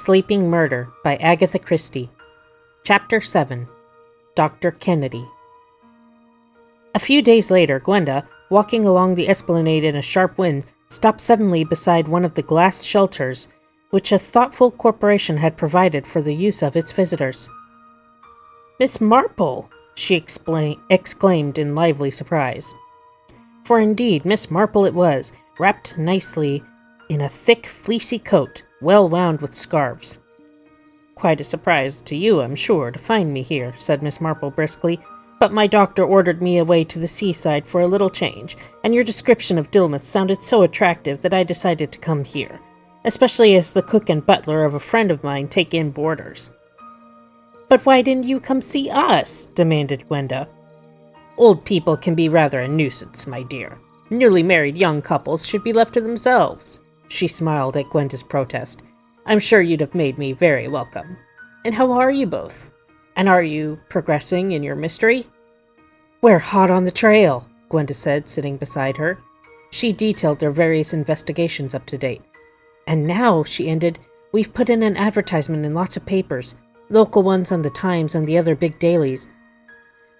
Sleeping Murder by Agatha Christie. Chapter 7. Dr. Kennedy. A few days later, Gwenda, walking along the esplanade in a sharp wind, stopped suddenly beside one of the glass shelters which a thoughtful corporation had provided for the use of its visitors. "Miss Marple!" she exclaimed in lively surprise. For indeed, Miss Marple it was, wrapped nicely in a thick, fleecy coat, well wound with scarves. "Quite a surprise to you, I'm sure, to find me here," said Miss Marple briskly, "but my doctor ordered me away to the seaside for a little change, and your description of Dilmouth sounded so attractive that I decided to come here, especially as the cook and butler of a friend of mine take in boarders." "But why didn't you come see us?" demanded Gwenda. "Old people can be rather a nuisance, my dear. Newly married young couples should be left to themselves." She smiled at Gwenda's protest. "I'm sure you'd have made me very welcome. And how are you both? And are you progressing in your mystery?" "We're hot on the trail," Gwenda said, sitting beside her. She detailed their various investigations up to date. "And now," she ended, "we've put in an advertisement in lots of papers, local ones on the Times and the other big dailies.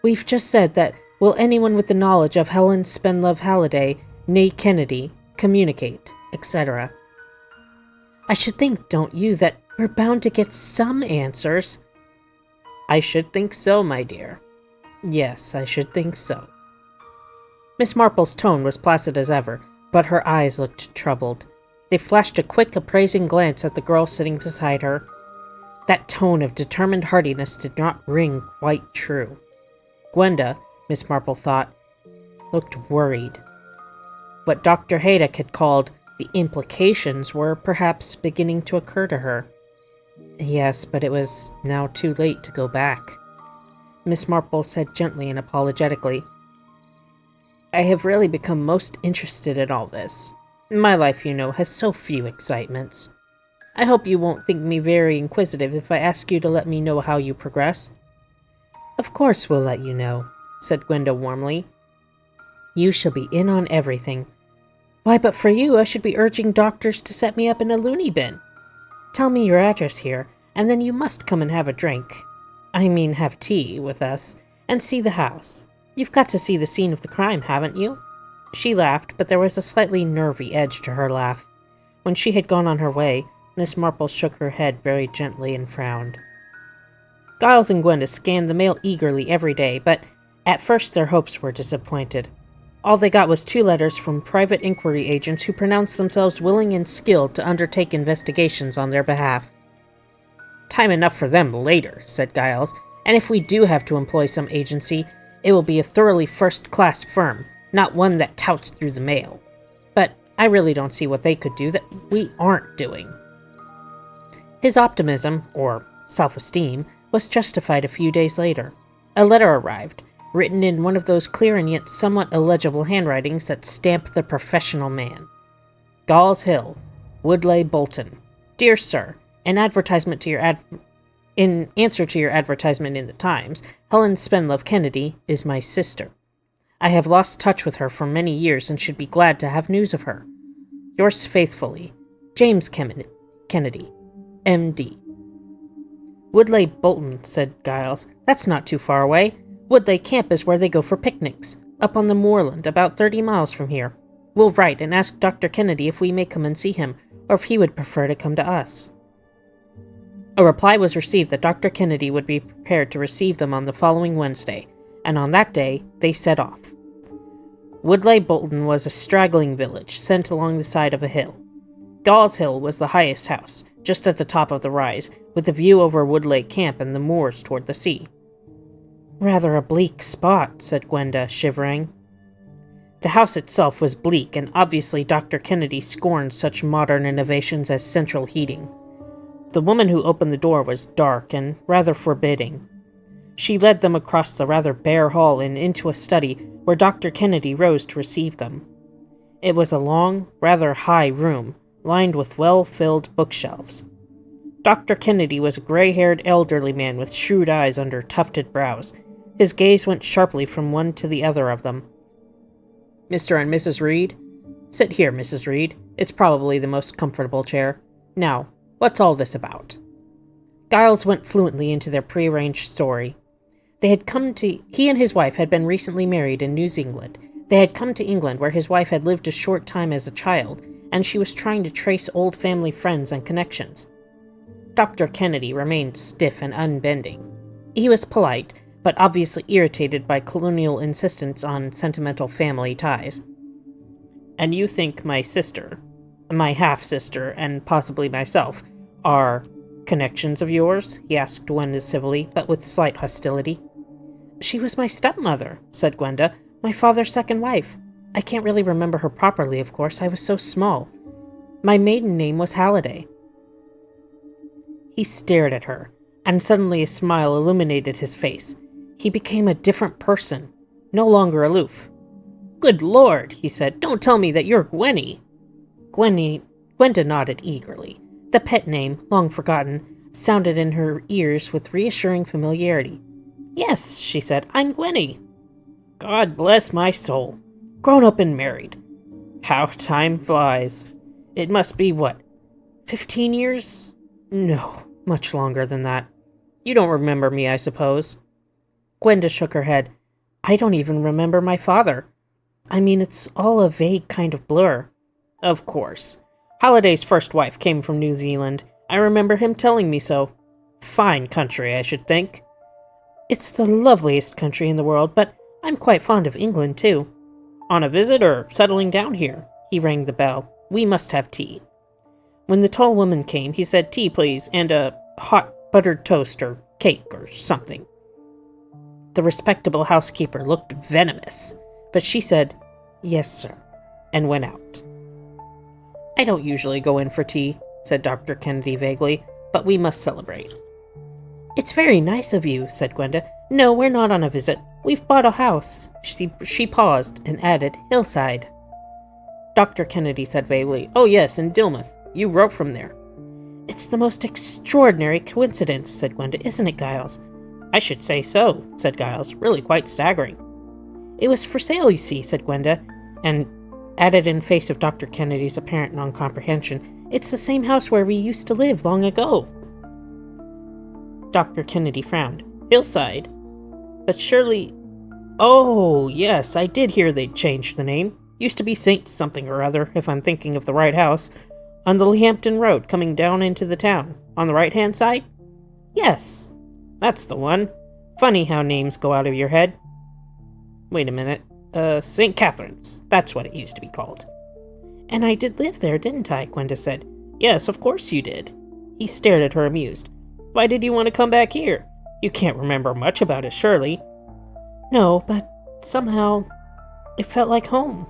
We've just said that, will anyone with the knowledge of Helen Spenlove Halliday, née Kennedy, communicate, etc. I should think, don't you, that we're bound to get some answers?" "I should think so, my dear. Yes, I should think so." Miss Marple's tone was placid as ever, but her eyes looked troubled. They flashed a quick, appraising glance at the girl sitting beside her. That tone of determined heartiness did not ring quite true. Gwenda, Miss Marple thought, looked worried. What Dr. Haydock had called the implications were perhaps beginning to occur to her. Yes, but it was now too late to go back. Miss Marple said gently and apologetically, "I have really become most interested in all this. My life, you know, has so few excitements. I hope you won't think me very inquisitive if I ask you to let me know how you progress." "Of course we'll let you know," said Gwenda warmly. "You shall be in on everything. Why, but for you, I should be urging doctors to set me up in a loony bin. Tell me your address here, and then you must come and have a drink. I mean, have tea with us, and see the house. You've got to see the scene of the crime, haven't you?" She laughed, but there was a slightly nervy edge to her laugh. When she had gone on her way, Miss Marple shook her head very gently and frowned. Giles and Gwenda scanned the mail eagerly every day, but at first their hopes were disappointed. All they got was 2 letters from private inquiry agents who pronounced themselves willing and skilled to undertake investigations on their behalf. "Time enough for them later," said Giles, "and if we do have to employ some agency, it will be a thoroughly first-class firm, not one that touts through the mail. But I really don't see what they could do that we aren't doing." His optimism, or self-esteem, was justified a few days later. A letter arrived, written in one of those clear and yet somewhat illegible handwritings that stamp the professional man. "Gauls Hill, Woodleigh Bolton. Dear Sir, in answer to your advertisement in the Times, Helen Spenlove Kennedy is my sister. I have lost touch with her for many years and should be glad to have news of her. Yours faithfully, James Kennedy, M.D." "Woodleigh Bolton," said Giles. "That's not too far away. Woodleigh Camp is where they go for picnics, up on the moorland, about 30 miles from here. We'll write and ask Dr. Kennedy if we may come and see him, or if he would prefer to come to us." A reply was received that Dr. Kennedy would be prepared to receive them on the following Wednesday, and on that day they set off. Woodleigh Bolton was a straggling village, set along the side of a hill. Gauls Hill was the highest house, just at the top of the rise, with a view over Woodleigh Camp and the moors toward the sea. "Rather a bleak spot," said Gwenda, shivering. The house itself was bleak, and obviously Dr. Kennedy scorned such modern innovations as central heating. The woman who opened the door was dark and rather forbidding. She led them across the rather bare hall and into a study where Dr. Kennedy rose to receive them. It was a long, rather high room, lined with well-filled bookshelves. Dr. Kennedy was a gray-haired elderly man with shrewd eyes under tufted brows. His gaze went sharply from one to the other of them. "Mr. and Mrs. Reed? Sit here, Mrs. Reed. It's probably the most comfortable chair. Now, What's all this about?" Giles went fluently into their prearranged story. He and his wife had been recently married in New Zealand. They had come to England, where his wife had lived a short time as a child, and she was trying to trace old family friends and connections. Dr. Kennedy remained stiff and unbending. He was polite, but obviously irritated by colonial insistence on sentimental family ties. "And you think my sister, my half-sister, and possibly myself, are connections of yours?" he asked Gwenda civilly, but with slight hostility. "She was my stepmother," said Gwenda, "my father's second wife. I can't really remember her properly, of course, I was so small. My maiden name was Halliday." He stared at her, and suddenly a smile illuminated his face. He became a different person, no longer aloof. "Good Lord," he said, "don't tell me that you're Gwenny." Gwenda nodded eagerly. The pet name, long forgotten, sounded in her ears with reassuring familiarity. "Yes," she said, "I'm Gwenny." "God bless my soul. Grown up and married. How time flies. It must be, 15 years? No, much longer than that. You don't remember me, I suppose?" Gwenda shook her head. "I don't even remember my father. I mean, it's all a vague kind of blur." "Of course. Halliday's first wife came from New Zealand. I remember him telling me so. Fine country, I should think." "It's the loveliest country in the world, but I'm quite fond of England, too." "On a visit or settling down here?" He rang the bell. "We must have tea." When the tall woman came, he said, "Tea, please, and a hot buttered toast or cake or something." The respectable housekeeper looked venomous, but she said, "Yes, sir," and went out. "I don't usually go in for tea," said Dr. Kennedy vaguely, "but we must celebrate." "It's very nice of you," said Gwenda. "No, we're not on a visit. We've bought a house." She paused and added, "Hillside." Dr. Kennedy said vaguely, "Oh yes, in Dilmouth. You wrote from there." "It's the most extraordinary coincidence," said Gwenda, "isn't it, Giles?" "I should say so," said Giles. "Really quite staggering." "It was for sale, you see," said Gwenda, and added in face of Dr. Kennedy's apparent non-comprehension, "It's the same house where we used to live long ago." Dr. Kennedy frowned. "Hillside? But surely... Oh, yes, I did hear they'd changed the name. Used to be St. something or other, if I'm thinking of the right house. On the Lehampton Road, coming down into the town. On the right-hand side?" "Yes, that's the one. Funny how names go out of your head. Wait a minute. St. Catherine's. That's what it used to be called." "And I did live there, didn't I?" Gwenda said. "Yes, of course you did." He stared at her amused. "Why did you want to come back here? You can't remember much about it, surely." "No, but somehow it felt like home."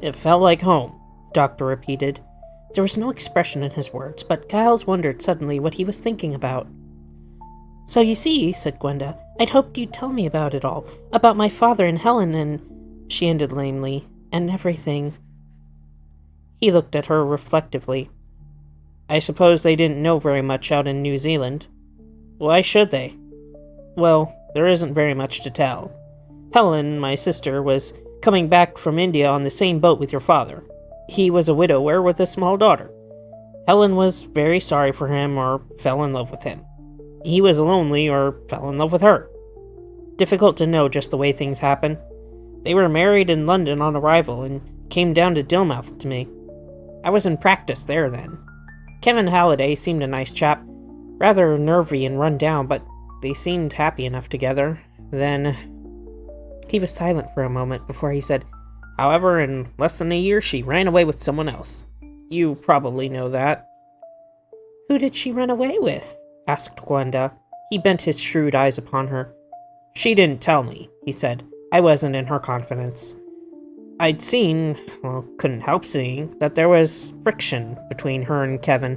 "It felt like home," the doctor repeated. There was no expression in his words, but Giles wondered suddenly what he was thinking about. "So you see," said Gwenda, "I'd hoped you'd tell me about it all, about my father and Helen and," she ended lamely, "and everything." He looked at her reflectively. "I suppose they didn't know very much out in New Zealand." "Why should they?" "Well, there isn't very much to tell. Helen, my sister, was coming back from India on the same boat with your father. He was a widower with a small daughter. Helen was very sorry for him or fell in love with him. He was lonely or fell in love with her. Difficult to know just the way things happen. They were married in London on arrival and came down to Dilmouth to me. I was in practice there then. Kevin Halliday seemed a nice chap, rather nervy and run down, but they seemed happy enough together. Then..." He was silent for a moment before he said, "However, in less than a year she ran away with someone else. You probably know that." "Who did she run away with?" asked Gwenda. He bent his shrewd eyes upon her. "She didn't tell me," he said. "I wasn't in her confidence. I'd seen, couldn't help seeing, that there was friction between her and Kevin.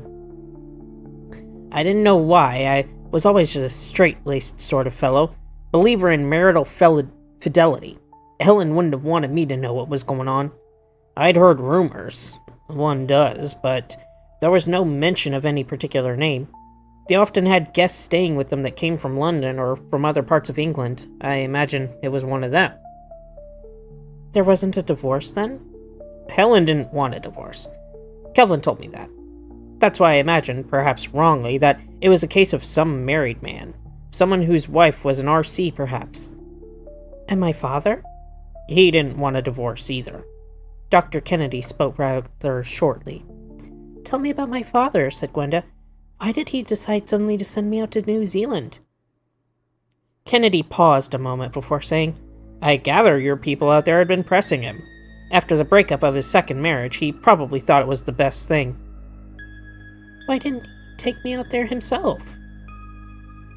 I didn't know why. I was always just a straight-laced sort of fellow, believer in marital fidelity. Helen wouldn't have wanted me to know what was going on. I'd heard rumors. One does, but there was no mention of any particular name. They often had guests staying with them that came from London or from other parts of England. I imagine it was one of them." "There wasn't a divorce, then?" "Helen didn't want a divorce. Kelvin told me that." That's why I imagined, perhaps wrongly, that it was a case of some married man. Someone whose wife was an RC, perhaps. And my father? He didn't want a divorce either. Dr. Kennedy spoke rather shortly. Tell me about my father, said Gwenda. Why did he decide suddenly to send me out to New Zealand? Kennedy paused a moment before saying, I gather your people out there had been pressing him. After the breakup of his second marriage, he probably thought it was the best thing. Why didn't he take me out there himself?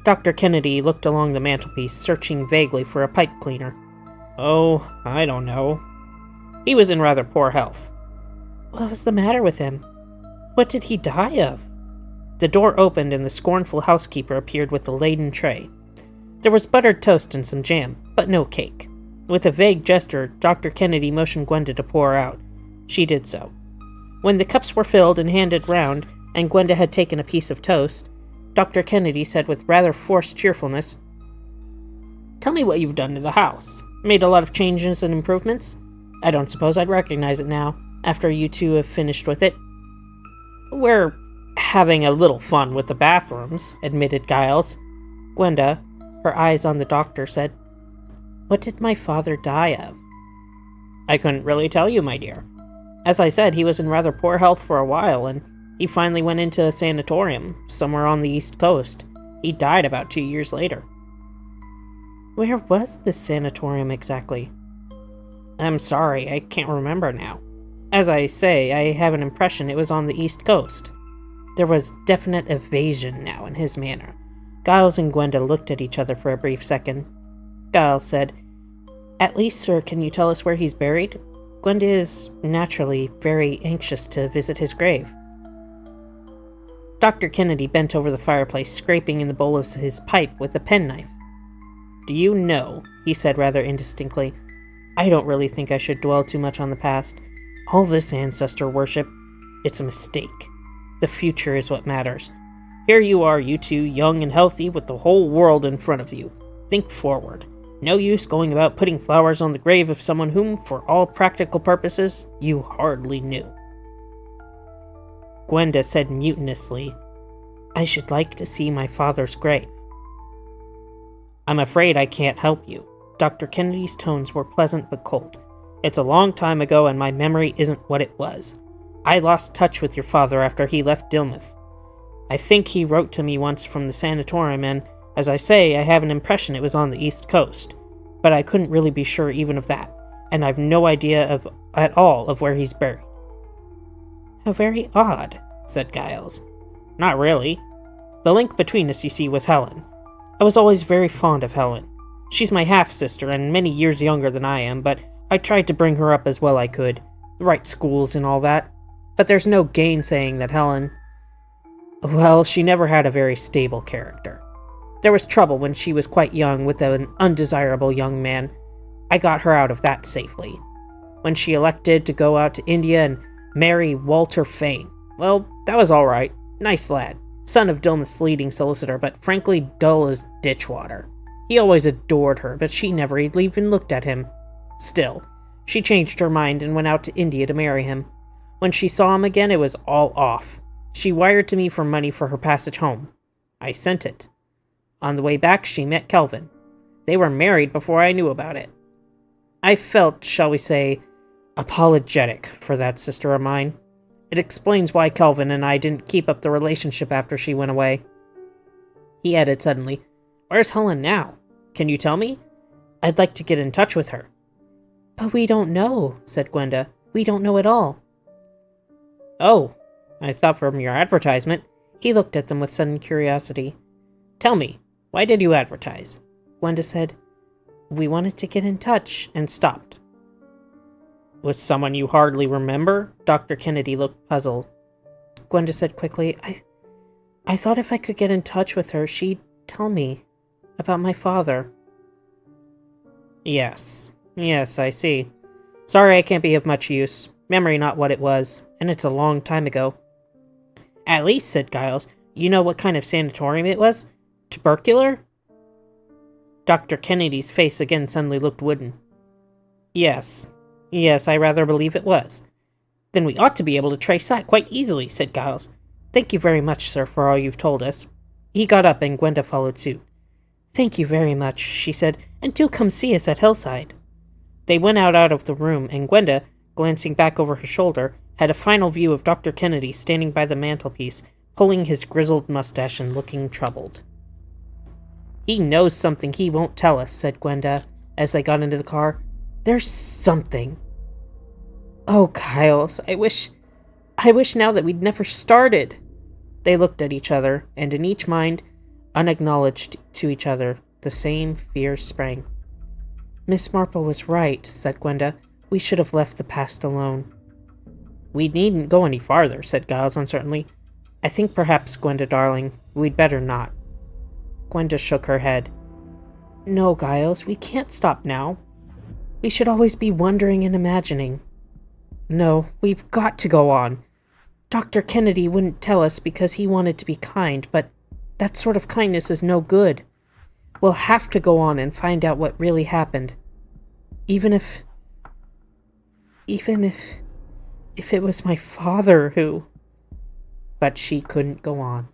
Dr. Kennedy looked along the mantelpiece, searching vaguely for a pipe cleaner. Oh, I don't know. He was in rather poor health. What was the matter with him? What did he die of? The door opened and the scornful housekeeper appeared with a laden tray. There was buttered toast and some jam, but no cake. With a vague gesture, Dr. Kennedy motioned Gwenda to pour out. She did so. When the cups were filled and handed round, and Gwenda had taken a piece of toast, Dr. Kennedy said with rather forced cheerfulness, Tell me what you've done to the house. Made a lot of changes and improvements? I don't suppose I'd recognize it now, after you two have finished with it. We're having a little fun with the bathrooms, admitted Giles. Gwenda, her eyes on the doctor, said, What did my father die of? I couldn't really tell you, my dear. As I said, he was in rather poor health for a while, and he finally went into a sanatorium, somewhere on the East Coast. He died about 2 years later. Where was this sanatorium exactly? I'm sorry, I can't remember now. As I say, I have an impression it was on the East Coast. There was definite evasion now in his manner. Giles and Gwenda looked at each other for a brief second. Giles said, At least, sir, can you tell us where he's buried? Gwenda is, naturally, very anxious to visit his grave. Dr. Kennedy bent over the fireplace, scraping in the bowl of his pipe with a penknife. Do you know, he said rather indistinctly, I don't really think I should dwell too much on the past. All this ancestor worship, it's a mistake. The future is what matters. Here you are, you two, young and healthy, with the whole world in front of you. Think forward. No use going about putting flowers on the grave of someone whom, for all practical purposes, you hardly knew. Gwenda said mutinously, I should like to see my father's grave. I'm afraid I can't help you. Dr. Kennedy's tones were pleasant but cold. It's a long time ago and my memory isn't what it was. I lost touch with your father after he left Dilmouth. I think he wrote to me once from the sanatorium and, as I say, I have an impression it was on the East Coast. But I couldn't really be sure even of that, and I've no idea at all of where he's buried. How very odd, said Giles. Not really. The link between us, you see, was Helen. I was always very fond of Helen. She's my half-sister and many years younger than I am, but I tried to bring her up as well I could. The right schools and all that. But there's no gainsaying that Helen... Well, she never had a very stable character. There was trouble when she was quite young with an undesirable young man. I got her out of that safely. When she elected to go out to India and marry Walter Fane, well, that was all right. Nice lad. Son of Dilmouth's leading solicitor, but frankly dull as ditch water. He always adored her, but she never even looked at him. Still, she changed her mind and went out to India to marry him. When she saw him again, it was all off. She wired to me for money for her passage home. I sent it. On the way back, she met Kelvin. They were married before I knew about it. I felt, shall we say, apologetic for that sister of mine. It explains why Kelvin and I didn't keep up the relationship after she went away. He added suddenly, Where's Helen now? Can you tell me? I'd like to get in touch with her. But we don't know, said Gwenda. We don't know at all. Oh, I thought from your advertisement. He looked at them with sudden curiosity. Tell me, why did you advertise? Gwenda said, We wanted to get in touch, and stopped. With someone you hardly remember? Dr. Kennedy looked puzzled. Gwenda said quickly, I thought if I could get in touch with her, she'd tell me about my father. Yes, I see. Sorry I can't be of much use. Memory not what it was, and it's a long time ago. At least, said Giles, you know what kind of sanatorium it was? Tubercular? Dr. Kennedy's face again suddenly looked wooden. Yes, I rather believe it was. Then we ought to be able to trace that quite easily, said Giles. Thank you very much, sir, for all you've told us." He got up and Gwenda followed suit. "Thank you very much," she said, "and do come see us at Hillside." They went out of the room, and Gwenda, glancing back over her shoulder, had a final view of Dr. Kennedy standing by the mantelpiece, pulling his grizzled mustache and looking troubled. "He knows something he won't tell us," said Gwenda, as they got into the car. "There's something. Oh, Giles, I wish now that we'd never started." They looked at each other, and in each mind, unacknowledged to each other, the same fear sprang. "Miss Marple was right," said Gwenda. "We should have left the past alone." "We needn't go any farther," said Giles uncertainly. "I think perhaps, Gwenda darling, we'd better not." Gwenda shook her head. "No, Giles, we can't stop now. We should always be wondering and imagining. No, we've got to go on. Dr. Kennedy wouldn't tell us because he wanted to be kind, but that sort of kindness is no good. We'll have to go on and find out what really happened. Even if it was my father who..." But she couldn't go on.